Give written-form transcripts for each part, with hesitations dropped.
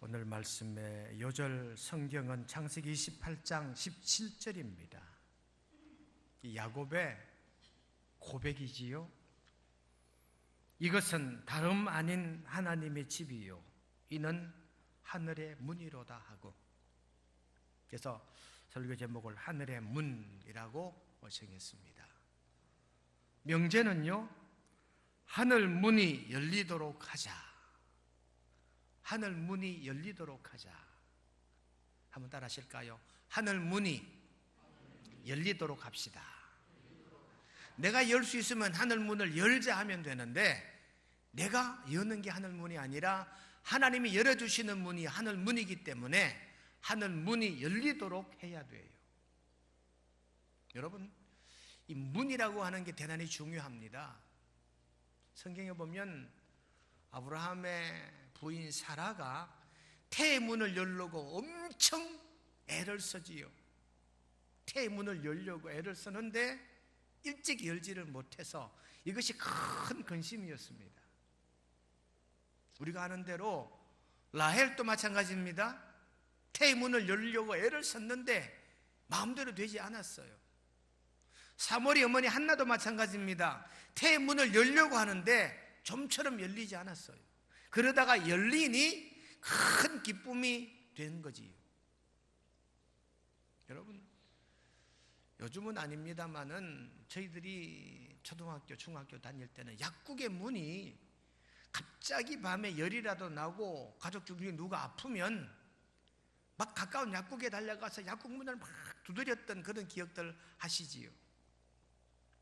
오늘 말씀의 요절 성경은 창세기 28장 17절입니다. 야곱의 고백이지요. 이것은 다름 아닌 하나님의 집이요 이는 하늘의 문이로다 하고, 그래서 설교 제목을 하늘의 문이라고 정했습니다. 명제는요, 하늘 문이 열리도록 하자. 하늘 문이 열리도록 하자. 한번 따라 하실까요? 하늘 문이 열리도록 합시다. 내가 열 수 있으면 하늘 문을 열자 하면 되는데, 내가 여는 게 하늘 문이 아니라 하나님이 열어주시는 문이 하늘 문이기 때문에 하늘 문이 열리도록 해야 돼요. 여러분, 이 문이라고 하는 게 대단히 중요합니다. 성경에 보면 아브라함의 부인 사라가 태의 문을 열려고 엄청 애를 쓰지요. 태의 문을 열려고 애를 쓰는데 일찍 열지를 못해서 이것이 큰 근심이었습니다. 우리가 아는 대로 라헬도 마찬가지입니다. 태의 문을 열려고 애를 썼는데 마음대로 되지 않았어요. 사무엘의 어머니 한나도 마찬가지입니다. 태의 문을 열려고 하는데 좀처럼 열리지 않았어요. 그러다가 열리니 큰 기쁨이 된 거지요. 여러분, 요즘은 아닙니다만은 저희들이 초등학교, 중학교 다닐 때는 약국의 문이 갑자기 밤에 열이라도 나고 가족 중에 누가 아프면 막 가까운 약국에 달려가서 약국 문을 막 두드렸던 그런 기억들 하시지요.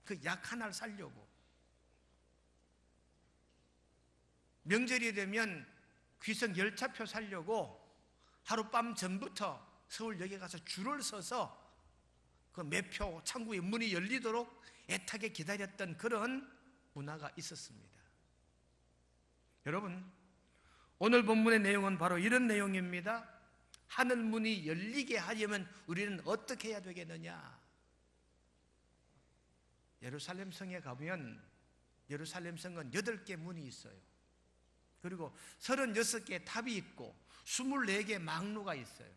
그 약 하나를 사려고. 명절이 되면 귀성 열차표 사려고 하룻밤 전부터 서울역에 가서 줄을 서서 그 매표 창구의 문이 열리도록 애타게 기다렸던 그런 문화가 있었습니다. 여러분, 오늘 본문의 내용은 바로 이런 내용입니다. 하늘 문이 열리게 하려면 우리는 어떻게 해야 되겠느냐? 예루살렘 성에 가보면 예루살렘 성은 8개 문이 있어요. 그리고 36개의 탑이 있고 24개의 망루가 있어요.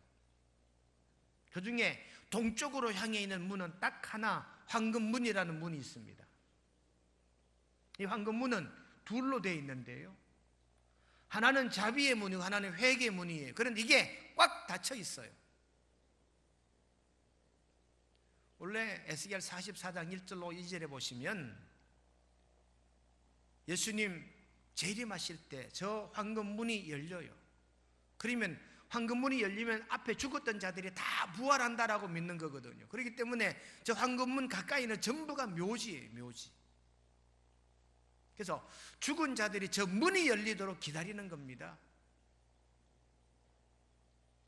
그 중에 동쪽으로 향해 있는 문은 딱 하나, 황금문이라는 문이 있습니다. 이 황금문은 둘로 되어 있는데요, 하나는 자비의 문이고 하나는 회개의 문이에요. 그런데 이게 꽉 닫혀 있어요. 원래 에스겔 44장 1절로 2절에 보시면 예수님 재림하실 때 저 황금문이 열려요. 그러면 황금문이 열리면 앞에 죽었던 자들이 다 부활한다라고 믿는 거거든요. 그렇기 때문에 저 황금문 가까이는 전부가 묘지예요, 묘지. 그래서 죽은 자들이 저 문이 열리도록 기다리는 겁니다.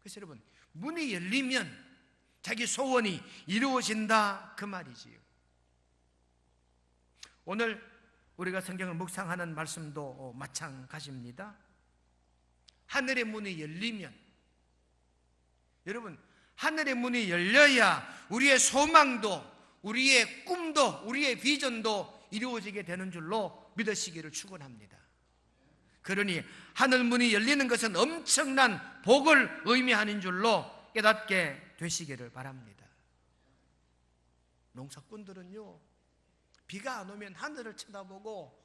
그래서 여러분, 문이 열리면 자기 소원이 이루어진다, 그 말이지요. 오늘 우리가 성경을 묵상하는 말씀도 마찬가지입니다. 하늘의 문이 열리면, 여러분, 하늘의 문이 열려야 우리의 소망도, 우리의 꿈도, 우리의 비전도 이루어지게 되는 줄로 믿으시기를 축원합니다. 그러니 하늘 문이 열리는 것은 엄청난 복을 의미하는 줄로 깨닫게 되시기를 바랍니다. 농사꾼들은요, 비가 안 오면 하늘을 쳐다보고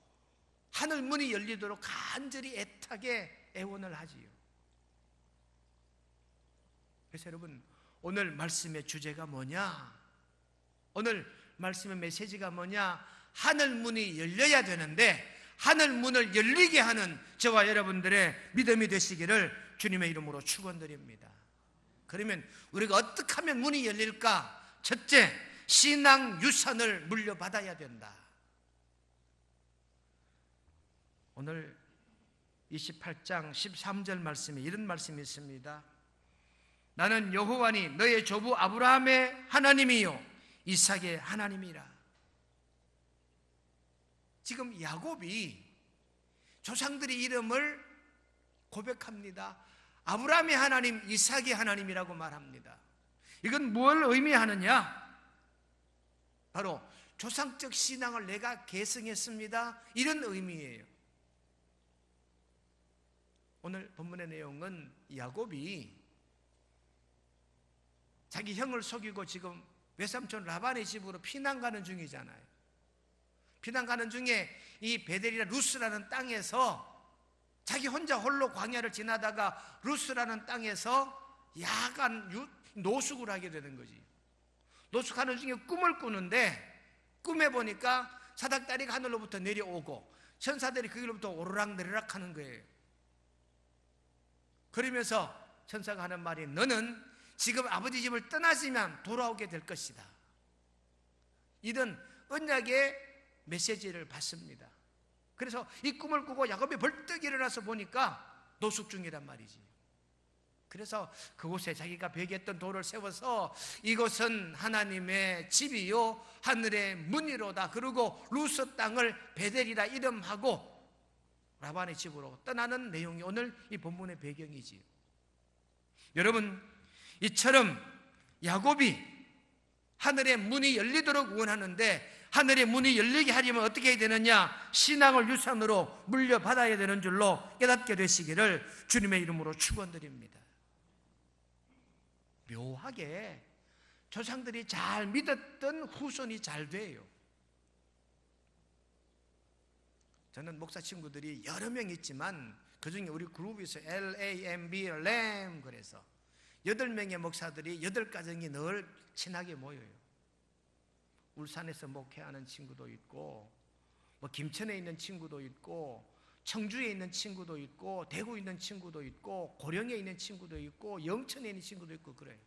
하늘 문이 열리도록 간절히 애타게 애원을 하지요. 그래서 여러분, 오늘 말씀의 주제가 뭐냐? 오늘 말씀의 메시지가 뭐냐? 하늘 문이 열려야 되는데 하늘 문을 열리게 하는 저와 여러분들의 믿음이 되시기를 주님의 이름으로 축원드립니다. 그러면 우리가 어떻게 하면 문이 열릴까? 첫째, 신앙 유산을 물려받아야 된다. 오늘 28장 13절 말씀에 이런 말씀이 있습니다. 나는 여호와니 너의 조부 아브라함의 하나님이요 이삭의 하나님이라. 지금 야곱이 조상들의 이름을 고백합니다. 아브라함의 하나님, 이삭의 하나님이라고 말합니다. 이건 뭘 의미하느냐? 바로 조상적 신앙을 내가 계승했습니다, 이런 의미예요. 오늘 본문의 내용은 야곱이 자기 형을 속이고 지금 외삼촌 라반의 집으로 피난 가는 중이잖아요. 피난 가는 중에 이 베델이라 루스라는 땅에서 자기 혼자 홀로 광야를 지나다가 루스라는 땅에서 야간 노숙을 하게 되는 거지. 노숙하는 중에 꿈을 꾸는데 꿈에 보니까 사닥다리가 하늘로부터 내려오고 천사들이 그 길로부터 오르락내리락 하는 거예요. 그러면서 천사가 하는 말이 너는 지금 아버지 집을 떠나시면 돌아오게 될 것이다. 이런 언약의 메시지를 받습니다. 그래서 이 꿈을 꾸고 야곱이 벌떡 일어나서 보니까 노숙 중이란 말이지. 그래서 그곳에 자기가 베개했던 돌을 세워서 이곳은 하나님의 집이요 하늘의 문이로다. 그리고 루스 땅을 베델이라 이름하고 라반의 집으로 떠나는 내용이 오늘 이 본문의 배경이지요. 여러분, 이처럼 야곱이 하늘의 문이 열리도록 원하는데 하늘의 문이 열리게 하려면 어떻게 해야 되느냐? 신앙을 유산으로 물려받아야 되는 줄로 깨닫게 되시기를 주님의 이름으로 축원드립니다. 묘하게 조상들이 잘 믿었던 후손이 잘 돼요. 저는 목사 친구들이 여러 명 있지만 그중에 우리 그룹에서 LAMB 램 그래서 8명의 목사들이 8가정이 늘 친하게 모여요. 울산에서 목회하는 친구도 있고 뭐 김천에 있는 친구도 있고 청주에 있는 친구도 있고 대구에 있는 친구도 있고 고령에 있는 친구도 있고 영천에 있는 친구도 있고 그래요.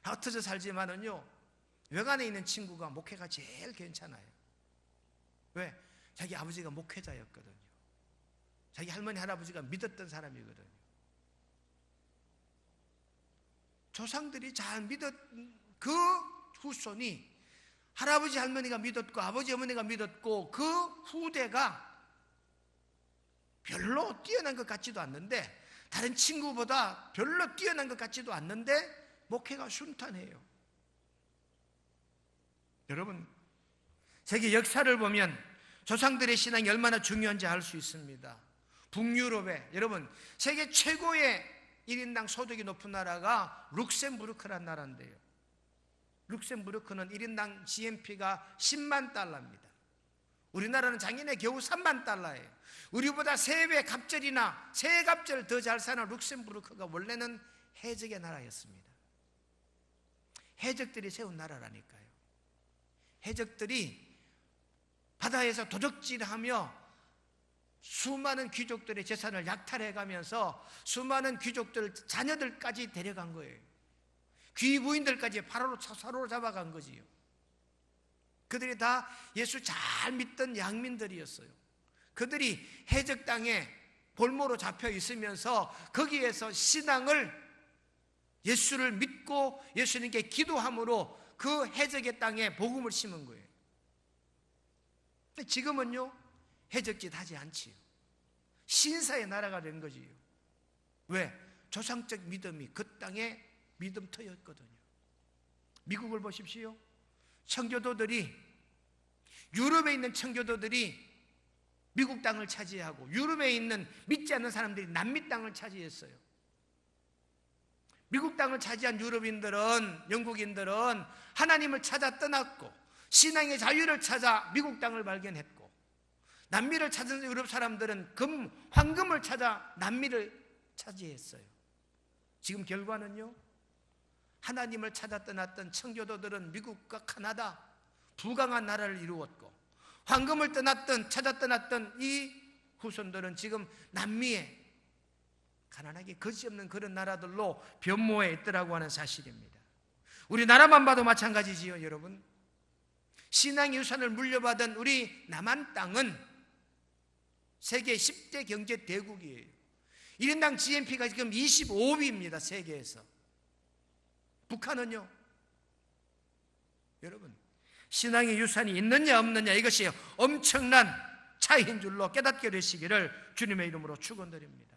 흩어져 살지만은요 외관에 있는 친구가 목회가 제일 괜찮아요. 왜? 자기 아버지가 목회자였거든요. 자기 할머니 할아버지가 믿었던 사람이거든요. 조상들이 잘 믿었던 그 후손이 할아버지 할머니가 믿었고 아버지 어머니가 믿었고 그 후대가 별로 뛰어난 것 같지도 않는데 다른 친구보다 별로 뛰어난 것 같지도 않는데 목회가 순탄해요. 여러분, 세계 역사를 보면 조상들의 신앙이 얼마나 중요한지 알 수 있습니다. 북유럽에 여러분 세계 최고의 1인당 소득이 높은 나라가 룩셈부르크라는 나라인데요. 룩셈부르크는 1인당 GNP가 10만 달러입니다. 우리나라는 작년에 겨우 3만 달러예요. 우리보다 3배 갑절이나 3갑절 더 잘 사는 룩셈부르크가 원래는 해적의 나라였습니다. 해적들이 세운 나라라니까요. 해적들이 바다에서 도적질하며 수많은 귀족들의 재산을 약탈해가면서 수많은 귀족들 자녀들까지 데려간 거예요. 귀부인들까지 바로 사로잡아간 거지요. 그들이 다 예수 잘 믿던 양민들이었어요. 그들이 해적 땅에 볼모로 잡혀 있으면서 거기에서 신앙을 예수를 믿고 예수님께 기도함으로 그 해적의 땅에 복음을 심은 거예요. 지금은요 해적짓 하지 않지요. 신사의 나라가 된 거지요. 왜? 조상적 믿음이 그 땅에 믿음터였거든요. 미국을 보십시오. 청교도들이 유럽에 있는 청교도들이 미국 땅을 차지하고 유럽에 있는 믿지 않는 사람들이 남미 땅을 차지했어요. 미국 땅을 차지한 유럽인들은 영국인들은 하나님을 찾아 떠났고 신앙의 자유를 찾아 미국 땅을 발견했고 남미를 찾은 유럽 사람들은 황금을 찾아 남미를 차지했어요. 지금 결과는요 하나님을 찾아 떠났던 청교도들은 미국과 카나다 부강한 나라를 이루었고 황금을 찾아 떠났던 이 후손들은 지금 남미에 가난하게 거지없는 그런 나라들로 변모해 있더라고 하는 사실입니다. 우리나라만 봐도 마찬가지지요. 여러분, 신앙의 유산을 물려받은 우리 남한 땅은 세계 10대 경제 대국이에요. 1인당 GNP가 지금 25위입니다. 세계에서. 북한은요 여러분 신앙의 유산이 있느냐 없느냐 이것이 엄청난 차이인 줄로 깨닫게 되시기를 주님의 이름으로 축원드립니다.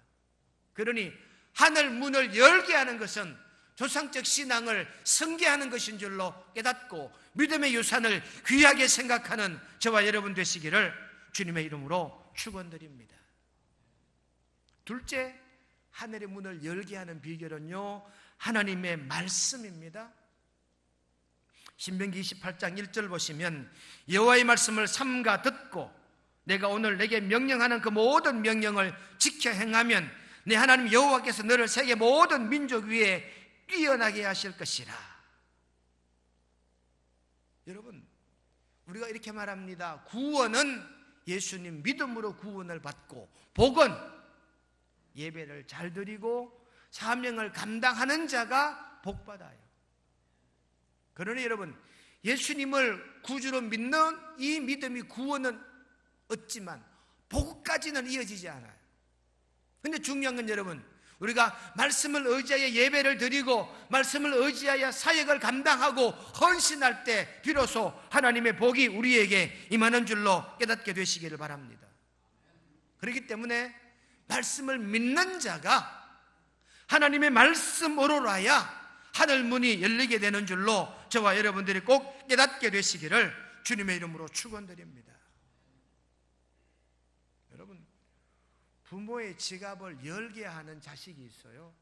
그러니 하늘 문을 열게 하는 것은 조상적 신앙을 승계하는 것인 줄로 깨닫고 믿음의 유산을 귀하게 생각하는 저와 여러분 되시기를 주님의 이름으로 축원드립니다. 둘째, 하늘의 문을 열게 하는 비결은요, 하나님의 말씀입니다. 신명기 28장 1절 보시면 여호와의 말씀을 삼가 듣고 내가 오늘 내게 명령하는 그 모든 명령을 지켜 행하면 내 하나님 여호와께서 너를 세계 모든 민족 위에 뛰어나게 하실 것이라. 여러분, 우리가 이렇게 말합니다. 구원은 예수님 믿음으로 구원을 받고, 복은 예배를 잘 드리고 사명을 감당하는 자가 복받아요. 그러니 여러분, 예수님을 구주로 믿는 이 믿음이 구원은 얻지만 복까지는 이어지지 않아요. 근데 중요한 건 여러분, 우리가 말씀을 의지하여 예배를 드리고 말씀을 의지하여 사역을 감당하고 헌신할 때 비로소 하나님의 복이 우리에게 임하는 줄로 깨닫게 되시기를 바랍니다. 그렇기 때문에 말씀을 믿는 자가 하나님의 말씀으로라야 하늘 문이 열리게 되는 줄로 저와 여러분들이 꼭 깨닫게 되시기를 주님의 이름으로 축원드립니다. 여러분, 부모의 지갑을 열게 하는 자식이 있어요.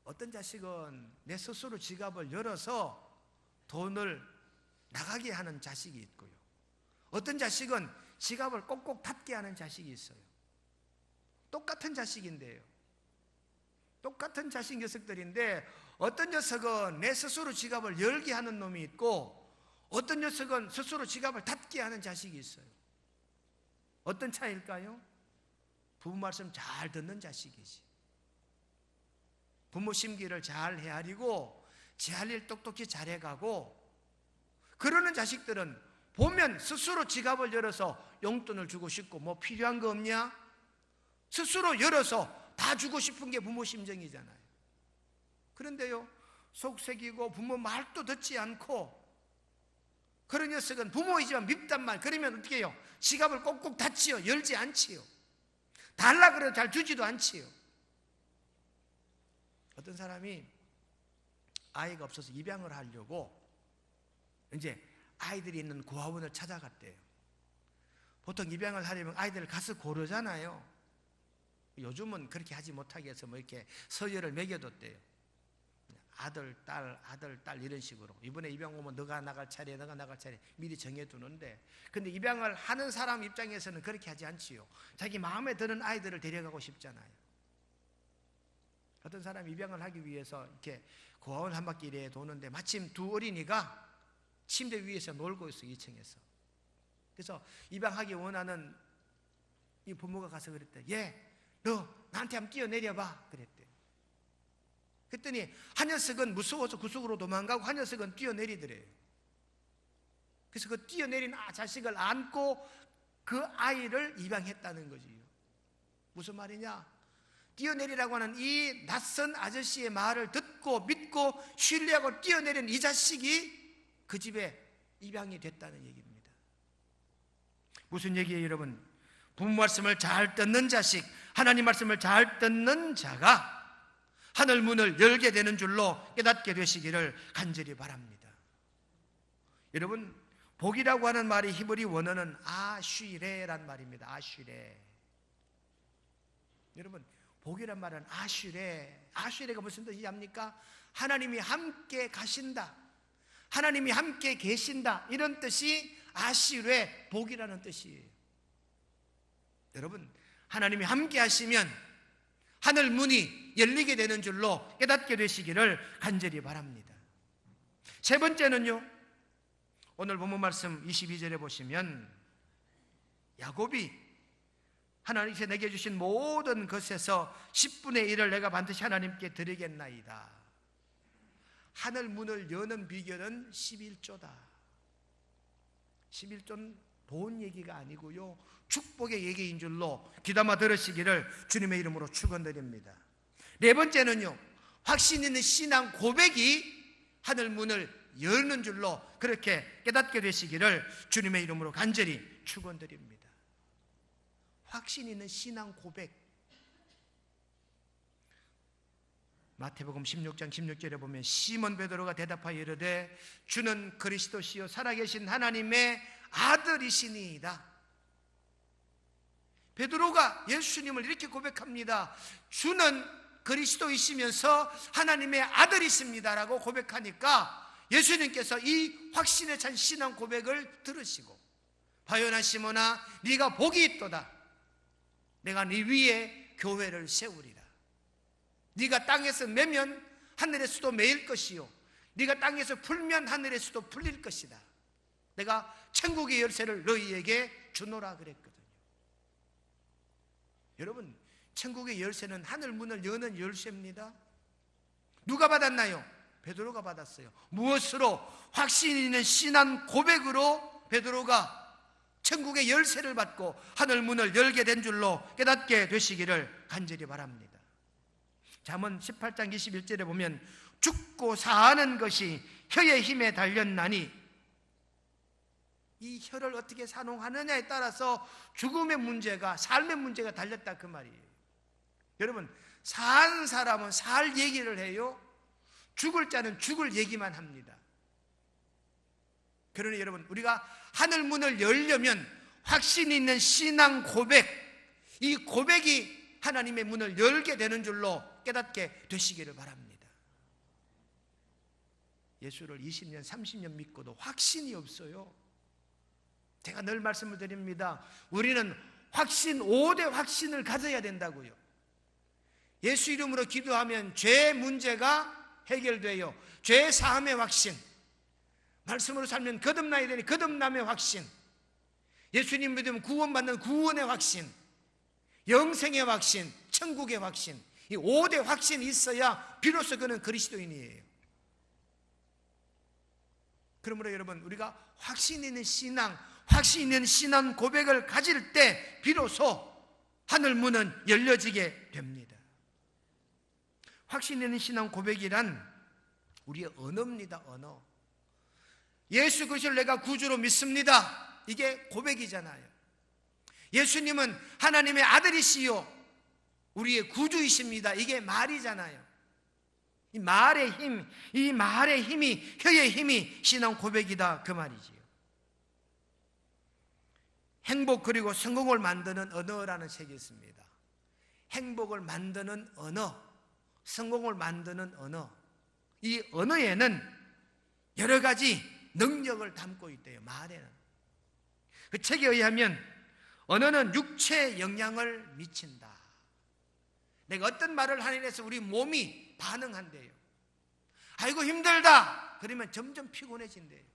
어떤 자식은 내 스스로 지갑을 열어서 돈을 나가게 하는 자식이 있고요, 어떤 자식은 지갑을 꼭꼭 닫게 하는 자식이 있어요. 똑같은 자식인데요, 똑같은 자식 녀석들인데 어떤 녀석은 내 스스로 지갑을 열게 하는 놈이 있고 어떤 녀석은 스스로 지갑을 닫게 하는 자식이 있어요. 어떤 차이일까요? 부모 말씀 잘 듣는 자식이지. 부모 심기를 잘 헤아리고 제 할 일 똑똑히 잘해가고, 그러는 자식들은 보면 스스로 지갑을 열어서 용돈을 주고 싶고 뭐 필요한 거 없냐? 스스로 열어서 다 주고 싶은 게 부모 심정이잖아요. 그런데요, 속색이고 부모 말도 듣지 않고 그런 녀석은 부모이지만 밉단 말. 그러면 어떻게 해요? 지갑을 꼭꼭 닫지요. 열지 않지요. 달라 그래도 잘 주지도 않지요. 어떤 사람이 아이가 없어서 입양을 하려고 이제 아이들이 있는 고아원을 찾아갔대요. 보통 입양을 하려면 아이들을 가서 고르잖아요. 요즘은 그렇게 하지 못하게 해서 뭐 이렇게 서열을 매겨뒀대요. 아들, 딸 이런 식으로. 이번에 입양 오면 너가 나갈 차례, 너가 나갈 차례 미리 정해두는데, 근데 입양을 하는 사람 입장에서는 그렇게 하지 않지요. 자기 마음에 드는 아이들을 데려가고 싶잖아요. 어떤 사람이 입양을 하기 위해서 이렇게 고아원 한 바퀴 이래 도는데 마침 두 어린이가 침대 위에서 놀고 있어, 2층에서. 그래서 입양하기 원하는 이 부모가 가서 그랬대. 얘, 너 나한테 한번 뛰어내려봐 그랬대. 그랬더니 한 녀석은 무서워서 구석으로 도망가고 한 녀석은 뛰어내리더래요. 그래서 그 뛰어내린 자식을 안고 그 아이를 입양했다는 거지요. 무슨 말이냐? 뛰어내리라고 하는 이 낯선 아저씨의 말을 듣고 믿고 신뢰하고 뛰어내린 이 자식이 그 집에 입양이 됐다는 얘기입니다. 무슨 얘기예요, 여러분? 부모 말씀을 잘 듣는 자식, 하나님 말씀을 잘 듣는 자가 하늘 문을 열게 되는 줄로 깨닫게 되시기를 간절히 바랍니다. 여러분, 복이라고 하는 말이 히브리 원어는 아쉬레란 말입니다. 아쉬레. 여러분, 복이란 말은 아쉬레. 아쉬레가 무슨 뜻이합니까? 하나님이 함께 가신다, 하나님이 함께 계신다, 이런 뜻이 아쉬레, 복이라는 뜻이에요. 여러분, 하나님이 함께 하시면 하늘 문이 열리게 되는 줄로 깨닫게 되시기를 간절히 바랍니다. 세 번째는요, 오늘 본문 말씀 22절에 보시면 야곱이 하나님께서 내게 주신 모든 것에서 10분의 1을 내가 반드시 하나님께 드리겠나이다. 하늘 문을 여는 비결은 11조다. 11조는 돈 얘기가 아니고요, 축복의 얘기인 줄로 귀담아 들으시기를 주님의 이름으로 축원드립니다. 네 번째는요, 확신 있는 신앙 고백이 하늘 문을 여는 줄로 그렇게 깨닫게 되시기를 주님의 이름으로 간절히 축원드립니다. 확신 있는 신앙 고백. 마태복음 16장 16절에 보면 시몬 베드로가 대답하여 이르되 주는 그리스도시요 살아계신 하나님의 아들이시니이다. 베드로가 예수님을 이렇게 고백합니다. 주는 그리스도이시면서 하나님의 아들이십니다라고 고백하니까 예수님께서 이 확신에 찬 신앙 고백을 들으시고, 바요나 시몬아 네가 복이 있도다. 내가 네 위에 교회를 세우리라. 네가 땅에서 매면 하늘에서도 매일 것이요, 네가 땅에서 풀면 하늘에서도 풀릴 것이다. 내가 천국의 열쇠를 너희에게 주노라 그랬거든요. 여러분, 천국의 열쇠는 하늘 문을 여는 열쇠입니다. 누가 받았나요? 베드로가 받았어요. 무엇으로? 확신 있는 신앙 고백으로 베드로가 천국의 열쇠를 받고 하늘 문을 열게 된 줄로 깨닫게 되시기를 간절히 바랍니다. 잠언 18장 21절에 보면 죽고 사는 것이 혀의 힘에 달렸나니, 이 혀를 어떻게 사용하느냐에 따라서 죽음의 문제가, 삶의 문제가 달렸다 그 말이에요. 여러분, 산 사람은 살 얘기를 해요. 죽을 자는 죽을 얘기만 합니다. 그러니 여러분, 우리가 하늘 문을 열려면 확신 있는 신앙 고백, 이 고백이 하나님의 문을 열게 되는 줄로 깨닫게 되시기를 바랍니다. 예수를 20년 30년 믿고도 확신이 없어요. 제가 늘 말씀을 드립니다. 우리는 확신, 5대 확신을 가져야 된다고요. 예수 이름으로 기도하면 죄 문제가 해결돼요. 죄 사함의 확신, 말씀으로 살면 거듭나야 되니 거듭남의 확신, 예수님 믿으면 구원받는 구원의 확신, 영생의 확신, 천국의 확신, 이 5대 확신이 있어야 비로소 그는 그리스도인이에요. 그러므로 여러분, 우리가 확신 있는 신앙, 확신 있는 신앙 고백을 가질 때 비로소 하늘 문은 열려지게 됩니다. 확신 있는 신앙 고백이란 우리의 언어입니다. 언어. 예수 그리스도를 내가 구주로 믿습니다. 이게 고백이잖아요. 예수님은 하나님의 아들이시요 우리의 구주이십니다. 이게 말이잖아요. 이 말의 힘, 이 말의 힘이, 혀의 힘이 신앙 고백이다 그 말이지요. 행복 그리고 성공을 만드는 언어라는 책이 있습니다. 행복을 만드는 언어, 성공을 만드는 언어. 이 언어에는 여러 가지 능력을 담고 있대요. 말에는. 그 책에 의하면 언어는 육체에 영향을 미친다. 내가 어떤 말을 하느냐에 해서 우리 몸이 반응한대요. 아이고 힘들다 그러면 점점 피곤해진대요.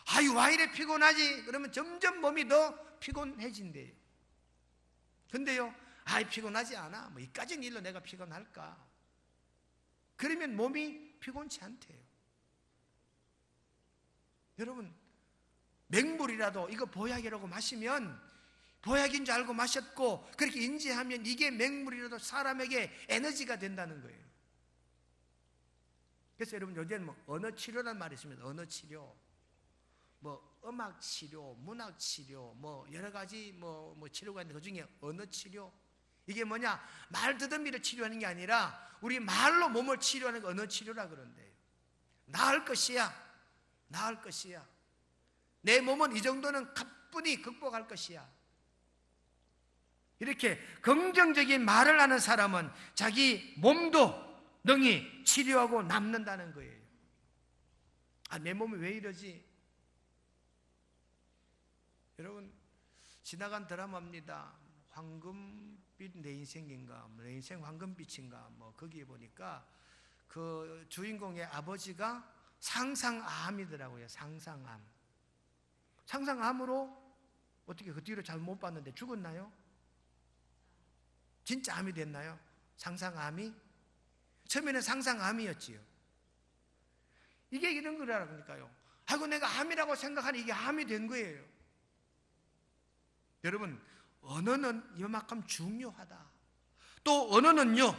아유 와 이래 피곤하지 그러면 점점 몸이 더 피곤해진대요. 근데요, 아이 피곤하지 않아, 뭐 이까진 일로 내가 피곤할까, 그러면 몸이 피곤치 않대요. 여러분, 맹물이라도 이거 보약이라고 마시면 보약인 줄 알고 마셨고 그렇게 인지하면 이게 맹물이라도 사람에게 에너지가 된다는 거예요. 그래서 여러분, 요새는 뭐 언어 치료라는 말이 있습니다. 언어 치료, 뭐 음악 치료, 문학 치료, 뭐 여러 가지 뭐 치료가 있는데 그 중에 언어 치료, 이게 뭐냐, 말 더듬이를 치료하는 게 아니라 우리 말로 몸을 치료하는 거 언어 치료라 그런대요. 나을 것이야, 나을 것이야, 내 몸은 이 정도는 가뿐히 극복할 것이야. 이렇게 긍정적인 말을 하는 사람은 자기 몸도 능히 치료하고 남는다는 거예요. 아, 내 몸이 왜 이러지? 여러분, 지나간 드라마입니다. 황금빛 내 인생인가, 내 인생 황금빛인가, 뭐 거기에 보니까 그 주인공의 아버지가 상상암이더라고요. 상상암. 상상암으로 어떻게 그 뒤로 잘 못 봤는데 죽었나요? 진짜 암이 됐나요? 상상암이? 처음에는 상상암이었지요. 이게 이런 거라니까요. 아이고 내가 암이라고 생각하니 이게 암이 된 거예요. 여러분, 언어는 이만큼 중요하다. 또 언어는요,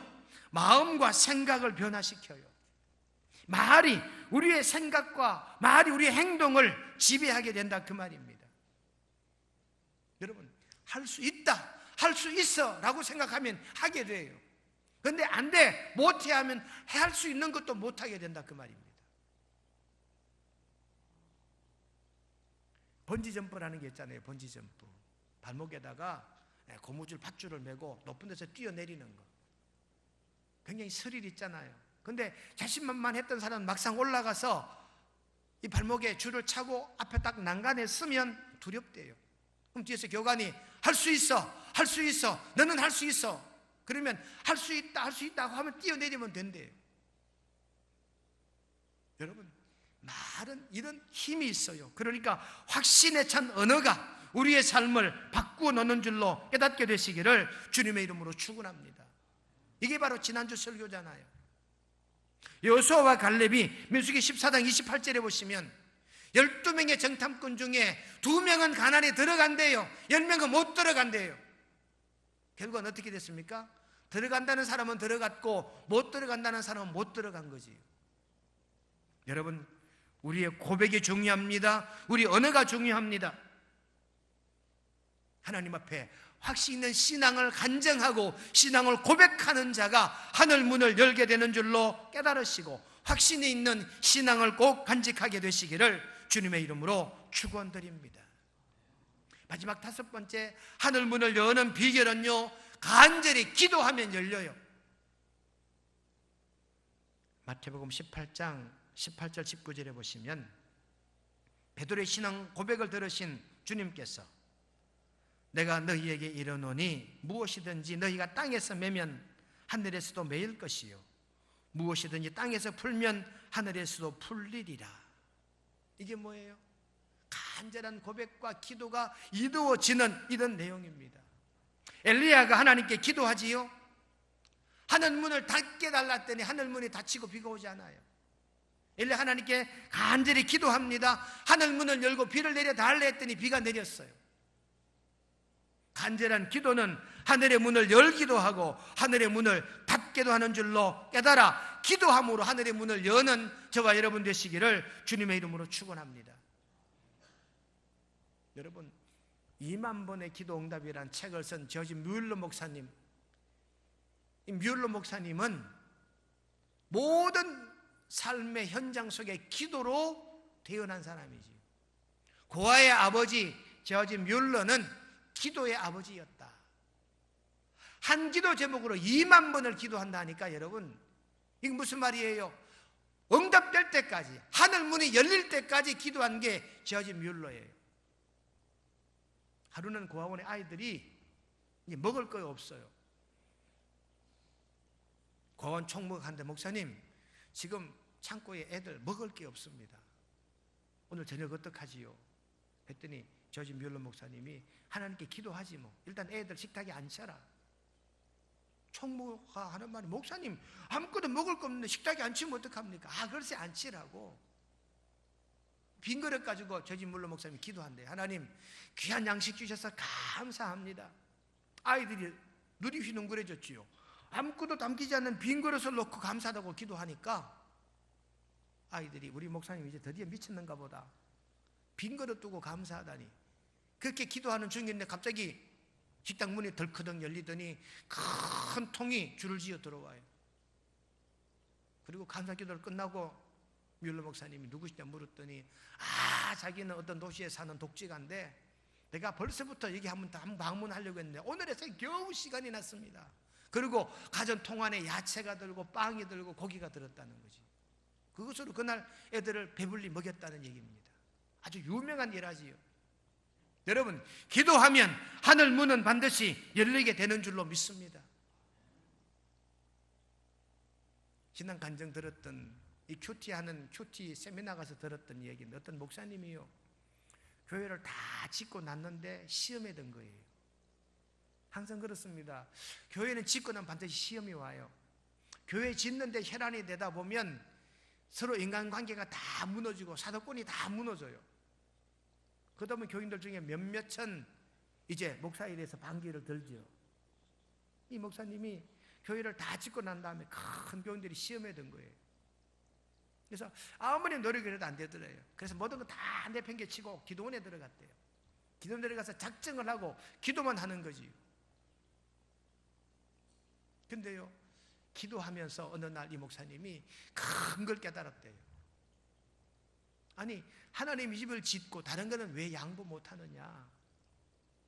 마음과 생각을 변화시켜요. 말이 우리의 생각과 말이 우리의 행동을 지배하게 된다 그 말입니다. 여러분, 할 수 있다, 할 수 있어 라고 생각하면 하게 돼요. 그런데 안 돼, 못해 하면 할 수 있는 것도 못하게 된다 그 말입니다. 번지점프라는 게 있잖아요. 번지점프. 발목에다가 고무줄 밧줄을 메고 높은 데서 뛰어내리는 거. 굉장히 스릴 있잖아요. 근데 자신만만했던 사람은 막상 올라가서 이 발목에 줄을 차고 앞에 딱 난간에 서면 두렵대요. 그럼 뒤에서 교관이 할 수 있어, 할 수 있어, 너는 할 수 있어. 그러면 할 수 있다, 할 수 있다고 하면 뛰어내리면 된대요. 여러분, 말은 이런 힘이 있어요. 그러니까 확신에 찬 언어가 우리의 삶을 바꾸어 놓는 줄로 깨닫게 되시기를 주님의 이름으로 축원합니다. 이게 바로 지난주 설교잖아요. 여호수아와 갈렙이 민수기 14장 28절에 보시면 12명의 정탐꾼 중에 2명은 가나안에 들어간대요. 10명은 못 들어간대요. 결과는 어떻게 됐습니까? 들어간다는 사람은 들어갔고 못 들어간다는 사람은 못 들어간 거지. 여러분, 우리의 고백이 중요합니다. 우리 언어가 중요합니다. 하나님 앞에 확신 있는 신앙을 간증하고 신앙을 고백하는 자가 하늘 문을 열게 되는 줄로 깨달으시고 확신이 있는 신앙을 꼭 간직하게 되시기를 주님의 이름으로 축원드립니다. 마지막 5번째, 하늘 문을 여는 비결은요, 간절히 기도하면 열려요. 마태복음 18장 18절 19절에 보시면 베드로의 신앙 고백을 들으신 주님께서 내가 너희에게 이르노니 무엇이든지 너희가 땅에서 매면 하늘에서도 매일 것이요 무엇이든지 땅에서 풀면 하늘에서도 풀리리라. 이게 뭐예요? 간절한 고백과 기도가 이루어지는 이런 내용입니다. 엘리야가 하나님께 기도하지요. 하늘 문을 닫게 달랐더니 하늘 문이 닫히고 비가 오지 않아요. 엘리야 하나님께 간절히 기도합니다. 하늘 문을 열고 비를 내려 달라 했더니 비가 내렸어요. 간절한 기도는 하늘의 문을 열기도 하고 하늘의 문을 닫기도 하는 줄로 깨달아 기도함으로 하늘의 문을 여는 저와 여러분 되시기를 주님의 이름으로 축원합니다. 여러분, 2만 번의 기도 응답이라는 책을 쓴 저지 뮬러 목사님, 이 뮬러 목사님은 모든 삶의 현장 속에 기도로 태어난 사람이지. 고아의 아버지 저지 뮬러는 기도의 아버지였다. 한 기도 제목으로 2만 번을 기도한다니까 여러분, 이게 무슨 말이에요? 응답될 때까지, 하늘 문이 열릴 때까지 기도한 게 저지 뮬러예요. 하루는 고아원의 아이들이 이제 먹을 거 없어요. 고아원 총무한테 목사님, 지금 창고에 애들 먹을 게 없습니다. 오늘 저녁 어떡하지요? 했더니 저지 뮬러 목사님이 하나님께 기도하지 뭐. 일단 애들 식탁에 앉혀라. 총무가 하는 말이 목사님 아무것도 먹을 거 없는데 식탁에 앉히면 어떡합니까? 아, 글쎄 앉히라고. 빈 그릇 가지고 저지 뮬러 목사님이 기도한대요. 하나님 귀한 양식 주셔서 감사합니다. 아이들이 눈이 휘둥그레졌지요. 아무것도 담기지 않는 빈 그릇을 놓고 감사하다고 기도하니까 아이들이 우리 목사님 이제 드디어 미쳤는가 보다. 빈 그릇 두고 감사하다니. 그렇게 기도하는 중인데 갑자기 식당 문이 덜커덕 열리더니 큰 통이 줄을 지어 들어와요. 그리고 감사 기도를 끝나고 뮬러 목사님이 누구시냐 물었더니 자기는 어떤 도시에 사는 독지가인데 내가 벌써부터 여기 한번 방문하려고 했는데 오늘에서 겨우 시간이 났습니다. 그리고 가전 통 안에 야채가 들고 빵이 들고 고기가 들었다는 거지. 그것으로 그날 애들을 배불리 먹였다는 얘기입니다. 아주 유명한 일하지요. 여러분, 기도하면 하늘 문은 반드시 열리게 되는 줄로 믿습니다. 지난 간증 들었던 이 큐티 세미나 가서 들었던 얘기인데 어떤 목사님이요, 교회를 다 짓고 났는데 시험에 든 거예요. 항상 그렇습니다. 교회는 짓고 나면 반드시 시험이 와요. 교회 짓는데 혈안이 되다 보면 서로 인간관계가 다 무너지고 사도권이 다 무너져요. 그러다 보면 교인들 중에 몇몇은 이제 목사 일에서 반기를 들죠. 이 목사님이 교회를 다 짓고 난 다음에 큰 교인들이 시험에 든 거예요. 그래서 아무리 노력을 해도 안 되더래요. 그래서 모든 거 다 내팽개치고 기도원에 들어갔대요. 기도원에 들어가서 작정을 하고 기도만 하는 거지. 근데요, 기도하면서 어느 날 이 목사님이 큰 걸 깨달았대요. 아니, 하나님 이 집을 짓고 다른 거는 왜 양보 못하느냐?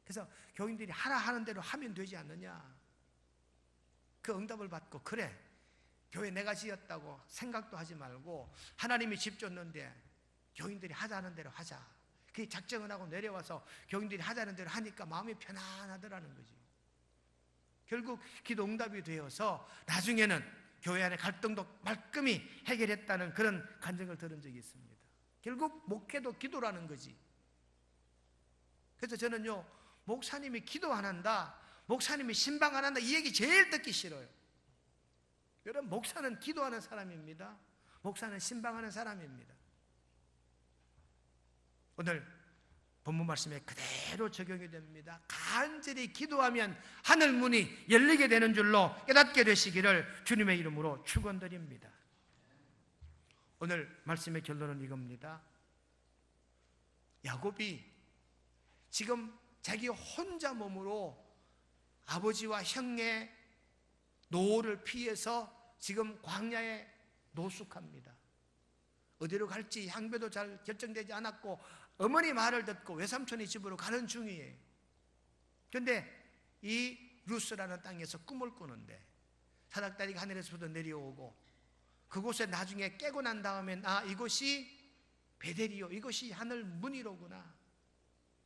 그래서 교인들이 하라 하는 대로 하면 되지 않느냐. 그 응답을 받고, 그래, 교회 내가 지었다고 생각도 하지 말고 하나님이 집 줬는데 교인들이 하자는 대로 하자. 그게 작정을 하고 내려와서 교인들이 하자는 대로 하니까 마음이 편안하더라는 거지. 결국 기도 응답이 되어서 나중에는 교회 안에 갈등도 말끔히 해결했다는 그런 간증을 들은 적이 있습니다. 결국 목회도 기도라는 거지. 그래서 저는요, 목사님이 기도 안 한다, 목사님이 신방 안 한다, 이 얘기 제일 듣기 싫어요. 여러분, 목사는 기도하는 사람입니다. 목사는 신방하는 사람입니다. 오늘 본문 말씀에 그대로 적용이 됩니다. 간절히 기도하면 하늘 문이 열리게 되는 줄로 깨닫게 되시기를 주님의 이름으로 축원드립니다. 오늘 말씀의 결론은 이겁니다. 야곱이 지금 자기 혼자 몸으로 아버지와 형의 노를 피해서 지금 광야에 노숙합니다. 어디로 갈지 향배도 잘 결정되지 않았고 어머니 말을 듣고 외삼촌의 집으로 가는 중이에요. 그런데 이 루스라는 땅에서 꿈을 꾸는데 사닥다리가 하늘에서부터 내려오고 그곳에 나중에 깨고 난 다음엔 이곳이 베델이요, 이곳이 하늘 문이로구나,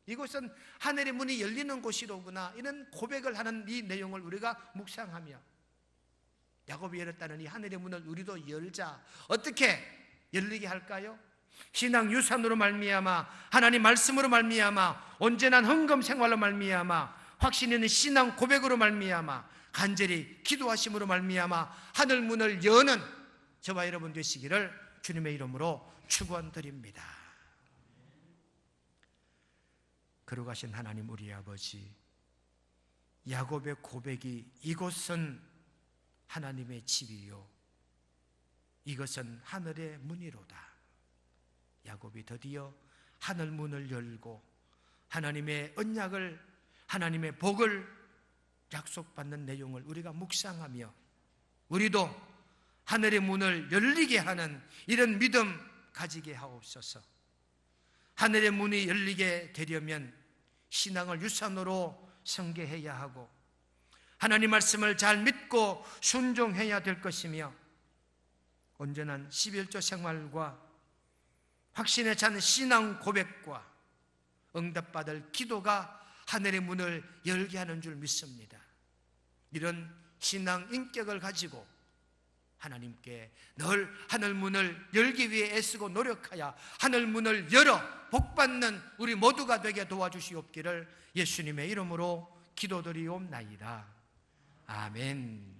이곳은 하늘의 문이 열리는 곳이로구나, 이런 고백을 하는 이 내용을 우리가 묵상하며 야곱이 열었다는 이 하늘의 문을 우리도 열자. 어떻게 열리게 할까요? 신앙 유산으로 말미암아, 하나님 말씀으로 말미암아, 온전한 헌금 생활로 말미암아, 확신 있는 신앙 고백으로 말미암아, 간절히 기도하심으로 말미암아 하늘 문을 여는 저와 여러분 되시기를 주님의 이름으로 축원드립니다. 거룩하신 하나님 우리 아버지, 야곱의 고백이 이곳은 하나님의 집이요, 이것은 하늘의 문이로다. 야곱이 드디어 하늘 문을 열고 하나님의 언약을, 하나님의 복을 약속받는 내용을 우리가 묵상하며 우리도 하늘의 문을 열리게 하는 이런 믿음 가지게 하옵소서. 하늘의 문이 열리게 되려면 신앙을 유산으로 성계해야 하고 하나님 말씀을 잘 믿고 순종해야 될 것이며 온전한 11조 생활과 확신에 찬 신앙 고백과 응답받을 기도가 하늘의 문을 열게 하는 줄 믿습니다. 이런 신앙 인격을 가지고 하나님께 늘 하늘 문을 열기 위해 애쓰고 노력하여 하늘 문을 열어 복받는 우리 모두가 되게 도와주시옵기를 예수님의 이름으로 기도드리옵나이다. 아멘.